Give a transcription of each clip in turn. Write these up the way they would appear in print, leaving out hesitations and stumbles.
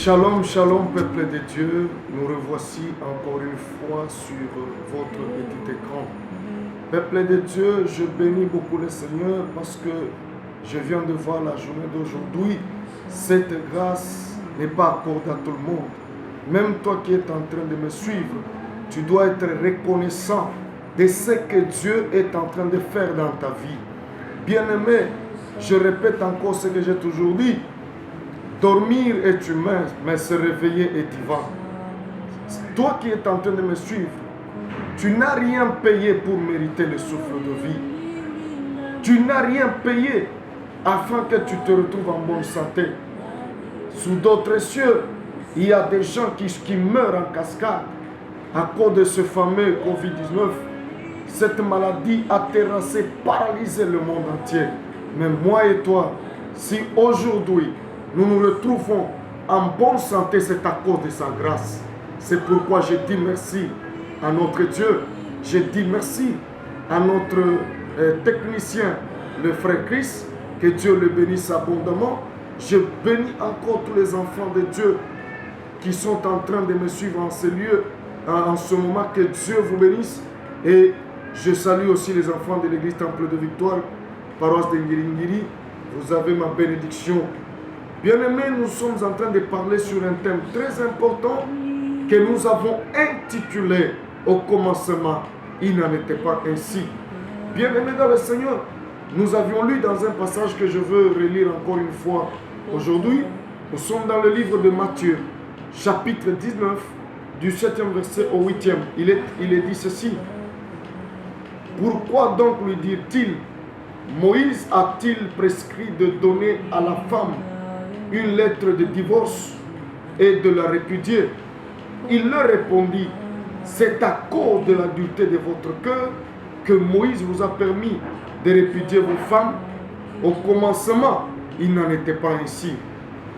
Shalom, shalom, peuple de Dieu. Nous revoici encore une fois sur votre petit écran. Peuple de Dieu, je bénis beaucoup le Seigneur parce que je viens de voir la journée d'aujourd'hui. Cette grâce n'est pas accordée à tout le monde. Même toi qui es en train de me suivre, tu dois être reconnaissant de ce que Dieu est en train de faire dans ta vie. Bien-aimé, je répète encore ce que j'ai toujours dit. Dormir est humain, mais se réveiller est divin. Toi qui es en train de me suivre, tu n'as rien payé pour mériter le souffle de vie. Tu n'as rien payé afin que tu te retrouves en bonne santé. Sous d'autres cieux, il y a des gens qui meurent en cascade à cause de ce fameux Covid-19. Cette maladie a terrassé, paralysé le monde entier. Mais moi et toi, si aujourd'hui, nous nous retrouvons en bonne santé, c'est à cause de sa grâce. C'est pourquoi je dis merci à notre Dieu. Je dis merci à notre technicien, le frère Chris. Que Dieu le bénisse abondamment. Je bénis encore tous les enfants de Dieu qui sont en train de me suivre en ce lieu, en ce moment. Que Dieu vous bénisse. Et je salue aussi les enfants de l'église Temple de Victoire, paroisse de Ngiringiri. Vous avez ma bénédiction. Bien-aimés, nous sommes en train de parler sur un thème très important que nous avons intitulé au commencement. Il n'en était pas ainsi. Bien-aimés dans le Seigneur, nous avions lu dans un passage que je veux relire encore une fois aujourd'hui. Nous sommes dans le livre de Matthieu, chapitre 19, du 7e verset au 8e. Il est dit ceci. Pourquoi donc lui dit-il, Moïse a-t-il prescrit de donner à la femme une lettre de divorce et de la répudier? Il leur répondit, c'est à cause de l'adultère de votre cœur que Moïse vous a permis de répudier vos femmes. Au commencement, il n'en était pas ainsi.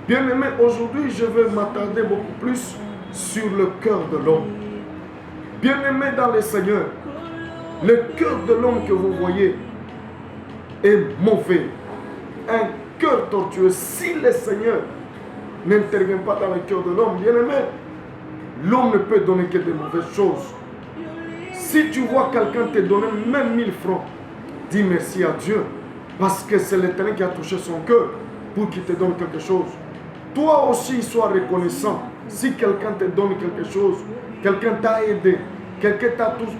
Bien-aimé, aujourd'hui, je vais m'attarder beaucoup plus sur le cœur de l'homme. Bien-aimé dans le Seigneur, le cœur de l'homme que vous voyez est mauvais. Un cœur tortueux. Si le Seigneur n'intervient pas dans le cœur de l'homme, bien-aimé, l'homme ne peut donner que de mauvaises choses. Si tu vois quelqu'un te donner même 1000 francs, dis merci à Dieu, parce que c'est l'Éternel qui a touché son cœur pour qu'il te donne quelque chose. Toi aussi, sois reconnaissant. Si quelqu'un te donne quelque chose, quelqu'un t'a aidé, quelqu'un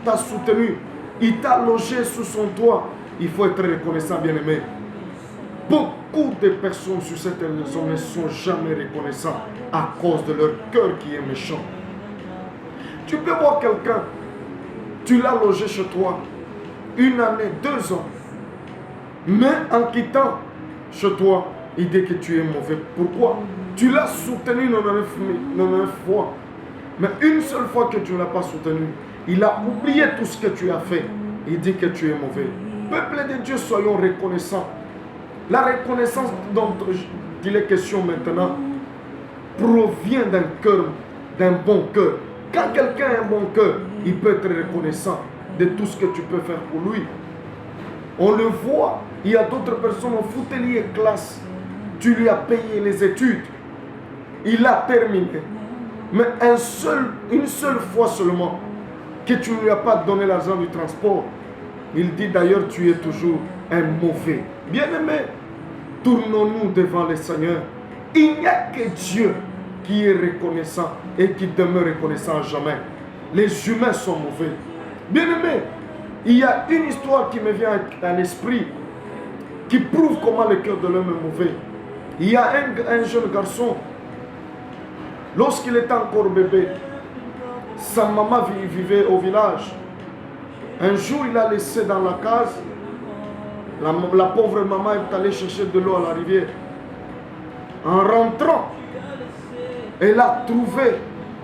t'a soutenu, il t'a logé sous son toit, il faut être reconnaissant, bien-aimé. Beaucoup de personnes sur cette maison ne sont jamais reconnaissants à cause de leur cœur qui est méchant. Tu peux voir quelqu'un, tu l'as logé chez toi 1 année, 2 ans, mais en quittant chez toi, il dit que tu es mauvais. Pourquoi? Tu l'as soutenu 99 fois, mais une seule fois que tu ne l'as pas soutenu, il a oublié tout ce que tu as fait. Il dit que tu es mauvais. Peuple de Dieu, soyons reconnaissants. La reconnaissance dont il est question maintenant provient d'un cœur, d'un bon cœur. Quand quelqu'un a un bon cœur, il peut être reconnaissant de tout ce que tu peux faire pour lui. On le voit, il y a d'autres personnes au foutelier classe. Tu lui as payé les études. Il a terminé. Mais une seule fois seulement que tu ne lui as pas donné l'argent du transport. Il dit d'ailleurs, tu es toujours un mauvais. Bien-aimé, tournons-nous devant le Seigneur. Il n'y a que Dieu qui est reconnaissant et qui demeure reconnaissant à jamais. Les humains sont mauvais. Bien-aimé, il y a une histoire qui me vient à l'esprit qui prouve comment le cœur de l'homme est mauvais. Il y a un jeune garçon, lorsqu'il était encore bébé, sa maman vivait au village. Un jour, il a laissé dans la case. La pauvre maman est allée chercher de l'eau à la rivière. En rentrant, elle a trouvé,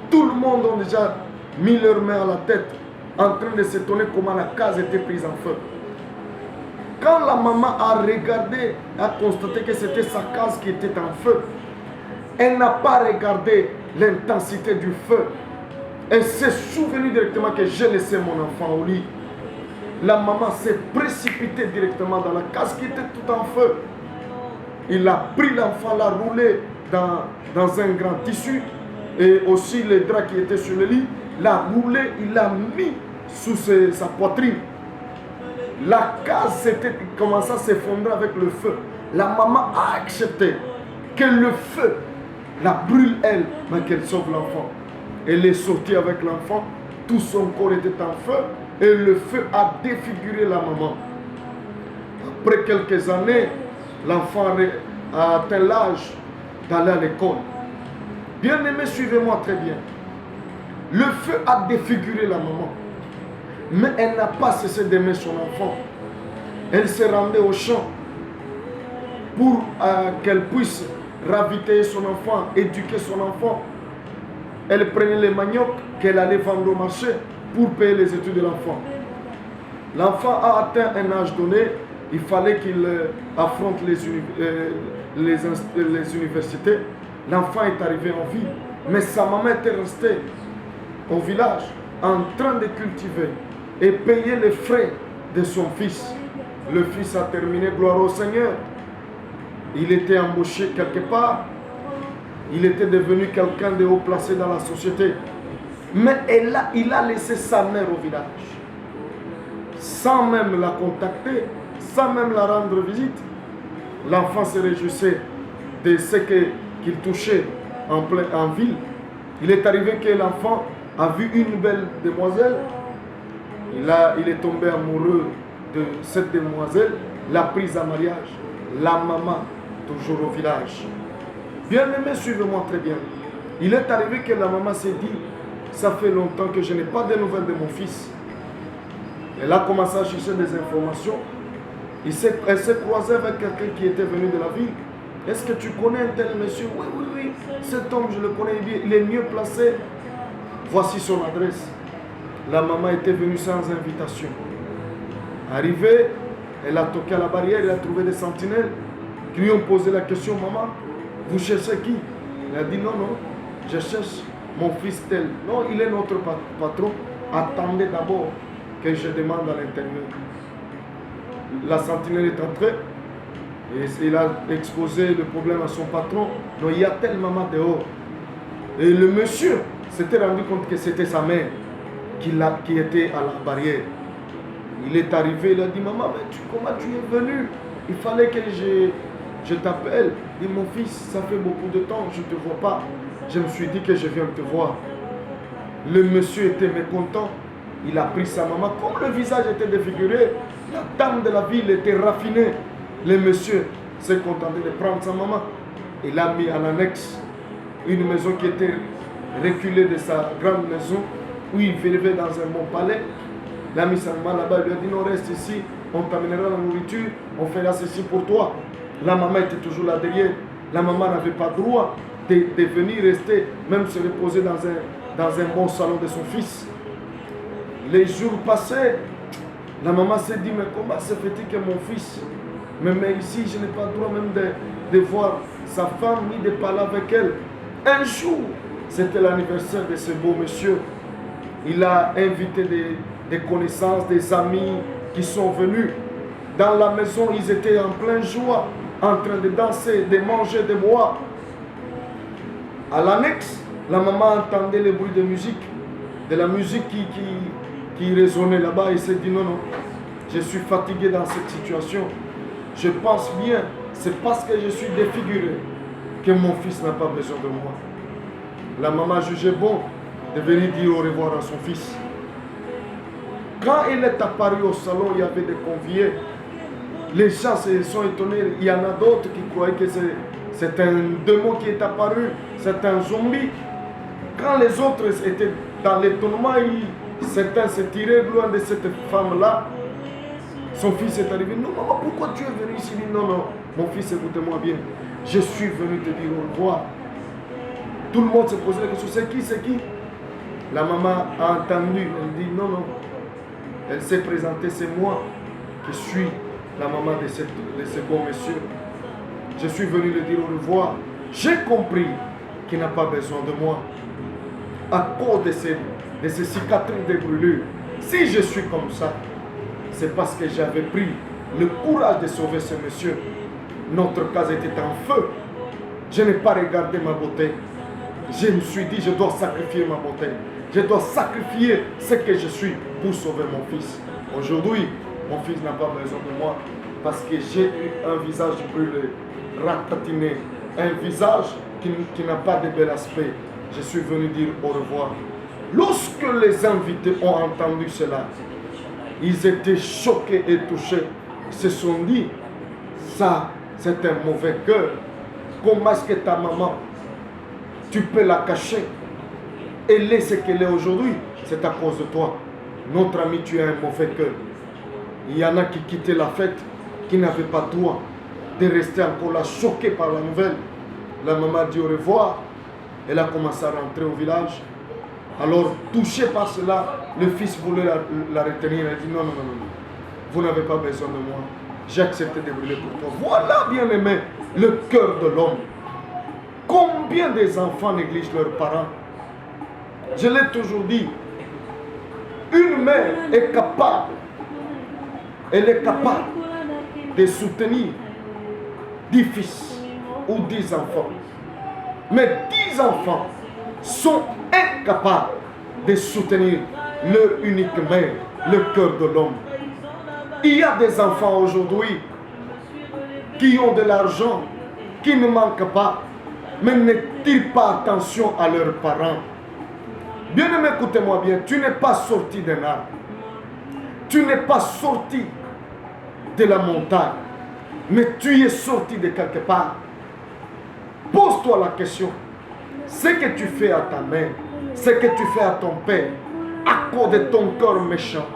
tout le monde a déjà mis leurs mains à la tête, en train de s'étonner comment la case était prise en feu. Quand la maman a regardé, a constaté que c'était sa case qui était en feu, elle n'a pas regardé l'intensité du feu. Elle s'est souvenue directement que j'ai laissé mon enfant au lit. La maman s'est précipitée directement dans la case qui était tout en feu. Il a pris l'enfant, l'a roulé dans un grand tissu et aussi les draps qui étaient sur le lit, l'a roulé, il l'a mis sous sa poitrine. La case commençait à s'effondrer avec le feu. La maman a accepté que le feu la brûle elle, mais qu'elle sauve l'enfant. Elle est sortie avec l'enfant, tout son corps était en feu et le feu a défiguré la maman. Après quelques années, l'enfant a atteint l'âge d'aller à l'école. Bien-aimés, suivez-moi très bien. Le feu a défiguré la maman, mais elle n'a pas cessé d'aimer son enfant. Elle se rendait au champ pour qu'elle puisse ravitailler son enfant, éduquer son enfant. Elle prenait les maniocs qu'elle allait vendre au marché pour payer les études de l'enfant. L'enfant a atteint un âge donné, il fallait qu'il affronte les universités. L'enfant est arrivé en ville, mais sa maman était restée au village en train de cultiver et payer les frais de son fils. Le fils a terminé, gloire au Seigneur. Il était embauché quelque part. Il était devenu quelqu'un de haut placé dans la société. Mais il a laissé sa mère au village. Sans même la contacter, sans même la rendre visite. L'enfant se réjouissait de ce qu'il touchait en ville. Il est arrivé que l'enfant a vu une belle demoiselle. Il est tombé amoureux de cette demoiselle, l'a prise en mariage. La maman, toujours au village. Bien-aimé, suivez-moi très bien. Il est arrivé que la maman s'est dit, ça fait longtemps que je n'ai pas de nouvelles de mon fils. Elle a commencé à chercher des informations. Elle s'est croisée avec quelqu'un qui était venu de la ville. Est-ce que tu connais un tel monsieur? Oui, oui, oui. Cet homme, je le connais bien. Il est mieux placé. Voici son adresse. La maman était venue sans invitation. Arrivée, elle a toqué à la barrière, elle a trouvé des sentinelles qui lui ont posé la question, maman, vous cherchez qui? Elle a dit, non, non, je cherche mon fils tel. Non, il est notre patron. Attendez d'abord que je demande à l'intérieur. La sentinelle est entrée et il a exposé le problème à son patron. Non, il y a telle maman dehors. Et le monsieur s'était rendu compte que c'était sa mère qui était à la barrière. Il est arrivé, il a dit, maman, mais comment tu es venu? Il fallait que je t'appelle. Il dit, mon fils, ça fait beaucoup de temps, je ne te vois pas. Je me suis dit que je viens te voir. Le monsieur était mécontent. Il a pris sa maman. Comme le visage était défiguré, la dame de la ville était raffinée. Le monsieur s'est contenté de prendre sa maman. Il a mis à l'annexe une maison qui était reculée de sa grande maison, où il vivait dans un bon palais. Il a mis sa maman là-bas, il lui a dit, non, reste ici, on t'amènera la nourriture, on fera ceci pour toi. La maman était toujours là derrière. La maman n'avait pas droit de venir rester, même se reposer dans un bon salon de son fils. Les jours passaient, la maman s'est dit, mais comment se fait-il que mon fils me met ici, je n'ai pas le droit même de voir sa femme, ni de parler avec elle. Un jour, c'était l'anniversaire de ce beau monsieur. Il a invité des connaissances, des amis qui sont venus. Dans la maison, ils étaient en pleine joie, en train de danser, de manger, de boire. À l'annexe, la maman entendait les bruits de musique, de la musique qui résonnait là-bas. Il s'est dit, non, non, je suis fatigué dans cette situation. Je pense bien, c'est parce que je suis défiguré que mon fils n'a pas besoin de moi. La maman jugeait bon de venir dire au revoir à son fils. Quand il est apparu au salon, il y avait des conviés. Les gens se sont étonnés. Il y en a d'autres qui croyaient que c'est un démon qui est apparu, c'est un zombie. Quand les autres étaient dans l'étonnement, certains se tiraient loin de cette femme-là. Son fils est arrivé. Non, maman, pourquoi tu es venu ici? Il dit, non, non, mon fils, écoute-moi bien. Je suis venu te dire au revoir. Tout le monde se posait la question, c'est qui, c'est qui? La maman a entendu, elle dit, non, non. Elle s'est présentée, c'est moi qui suis la maman de ce bon monsieur. Je suis venu le dire au revoir. J'ai compris qu'il n'a pas besoin de moi. À cause de ces cicatrices de brûlure. Si je suis comme ça, c'est parce que j'avais pris le courage de sauver ce monsieur. Notre case était en feu. Je n'ai pas regardé ma beauté. Je me suis dit, je dois sacrifier ma beauté. Je dois sacrifier ce que je suis pour sauver mon fils. Aujourd'hui, mon fils n'a pas besoin de moi parce que j'ai eu un visage brûlé, ratatiné, un visage qui n'a pas de bel aspect. Je suis venu dire au revoir. Lorsque les invités ont entendu cela, ils étaient choqués et touchés. Ils se sont dit, ça, c'est un mauvais cœur. Comment est-ce que ta maman, tu peux la cacher? Elle est ce qu'elle est aujourd'hui. C'est à cause de toi. Notre ami, tu as un mauvais cœur. Il y en a qui quittaient la fête, qui n'avaient pas droit de rester encore là, choqués par la nouvelle. La maman dit au revoir. Elle a commencé à rentrer au village. Alors, touché par cela, le fils voulait la retenir. Elle a dit non, non, non, non. Vous n'avez pas besoin de moi. J'ai accepté de brûler pour toi. Voilà, bien aimé, le cœur de l'homme. Combien des enfants négligent leurs parents? Je l'ai toujours dit. Une mère est capable. Elle est capable de soutenir 10 fils ou 10 enfants. Mais 10 enfants sont incapables de soutenir leur unique mère, le cœur de l'homme. Il y a des enfants aujourd'hui qui ont de l'argent, qui ne manquent pas, mais ne tirent pas attention à leurs parents. Bien-aimé, écoutez-moi bien, tu n'es pas sorti d'un arbre. Tu n'es pas sorti de la montagne, mais tu es sorti de quelque part. Pose-toi la question. Ce que tu fais à ta mère, ce que tu fais à ton père, à cause de ton cœur méchant.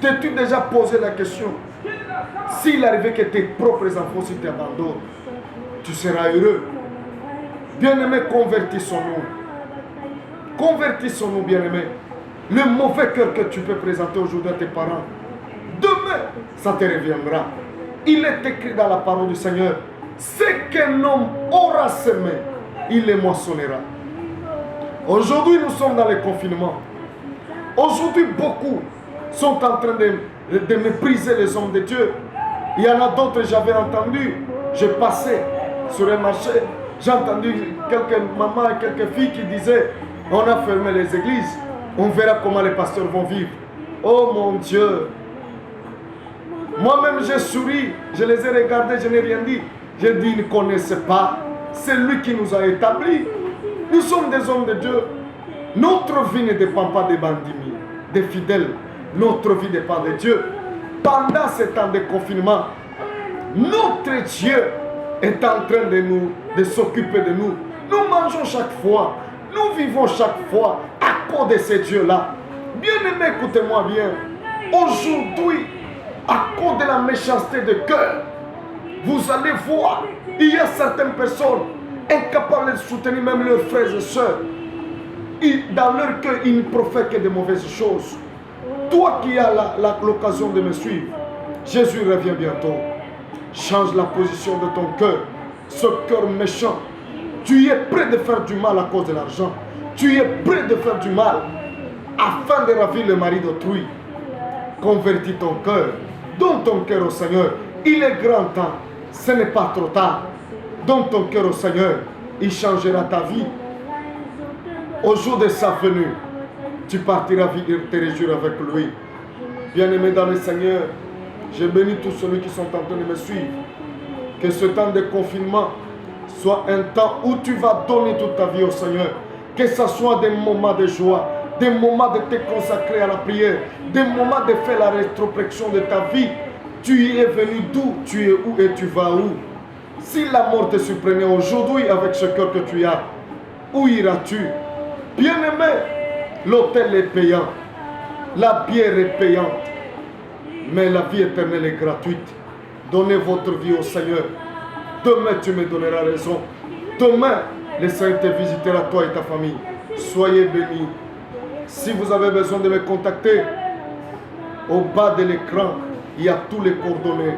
T'es-tu déjà posé la question? S'il arrivait que tes propres enfants aussi t'abandonnent, tu seras heureux. Bien-aimé, convertissons-nous. Convertissons-nous, bien-aimé. Le mauvais cœur que tu peux présenter aujourd'hui à tes parents, demain, ça te reviendra. Il est écrit dans la parole du Seigneur, ce qu'un homme aura semé, il les moissonnera. Aujourd'hui, nous sommes dans le confinement. Aujourd'hui, beaucoup sont en train de mépriser les hommes de Dieu. Il y en a d'autres, j'avais entendu, je passais sur un marché, j'ai entendu quelques mamans et quelques filles qui disaient, on a fermé les églises, on verra comment les pasteurs vont vivre. Oh mon Dieu! Moi-même, j'ai souri, je les ai regardés, je n'ai rien dit. J'ai dit, ils ne connaissaient pas. C'est lui qui nous a établis. Nous sommes des hommes de Dieu. Notre vie ne dépend pas des bandits, des fidèles. Notre vie dépend de Dieu. Pendant ce temps de confinement, notre Dieu est en train de s'occuper de nous. Nous mangeons chaque fois. Nous vivons chaque fois à cause de ces dieux-là. Bien-aimés, écoutez-moi bien. Aujourd'hui, à cause de la méchanceté de cœur, vous allez voir, il y a certaines personnes incapables de soutenir même leurs frères et sœurs. Dans leur cœur, ils ne profitent que de mauvaises choses. Toi qui as l'occasion de me suivre, Jésus revient bientôt. Change la position de ton cœur. Ce cœur méchant, tu es prêt de faire du mal à cause de l'argent. Tu es prêt de faire du mal afin de ravir le mari d'autrui. Convertis ton cœur. Donne ton cœur au Seigneur. Il est grand temps. Ce n'est pas trop tard. Donne ton cœur au Seigneur. Il changera ta vie. Au jour de sa venue, tu partiras te réjouir avec lui. Bien-aimé dans le Seigneur, je bénis tous ceux qui sont en train de me suivre. Que ce temps de confinement soit un temps où tu vas donner toute ta vie au Seigneur. Que ce soit des moments de joie, des moments de te consacrer à la prière, des moments de faire la rétrospection de ta vie. Tu es venu d'où, tu es où et tu vas où? Si la mort te surprenait aujourd'hui avec ce cœur que tu as, où iras-tu? Bien-aimé, l'hôtel est payant, la bière est payante, mais la vie éternelle est gratuite. Donnez votre vie au Seigneur. Demain, tu me donneras raison. Demain, le Seigneur te visitera, toi et ta famille. Soyez bénis. Si vous avez besoin de me contacter, au bas de l'écran, il y a tous les coordonnées.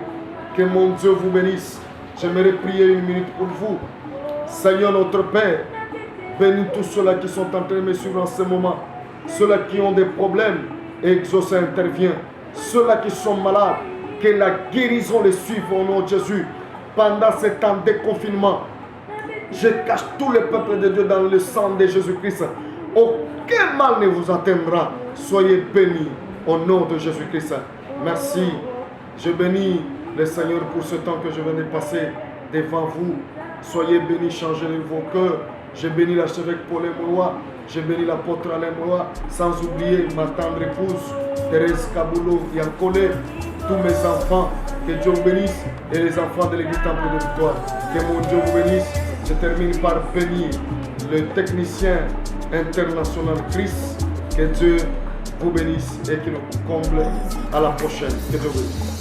Que mon Dieu vous bénisse. J'aimerais prier une minute pour vous. Seigneur notre Père, bénis tous ceux-là qui sont en train de me suivre en ce moment. Ceux-là qui ont des problèmes, exauce intervient. Ceux-là qui sont malades, que la guérison les suive au nom de Jésus. Pendant ce temps de confinement, Je cache tout le peuple de Dieu dans le sang de Jésus-Christ. Aucun mal ne vous atteindra. Soyez bénis au nom de Jésus-Christ. Merci. Je bénis le Seigneur pour ce temps que je viens de passer devant vous. Soyez bénis, changez vos cœurs. Je bénis l'archevêque Paul Moulois. Je bénis l'apôtre Alain Moulois. Sans oublier ma tendre épouse, Thérèse Kaboulou Yankole. Tous mes enfants, que Dieu vous bénisse. Et les enfants de l'église Temple de Victoire. Que mon Dieu vous bénisse. Je termine par bénir le technicien international Chris. Que Dieu vous bénisse et qu'il nous comble. À la prochaine. Que Dieu vous bénisse.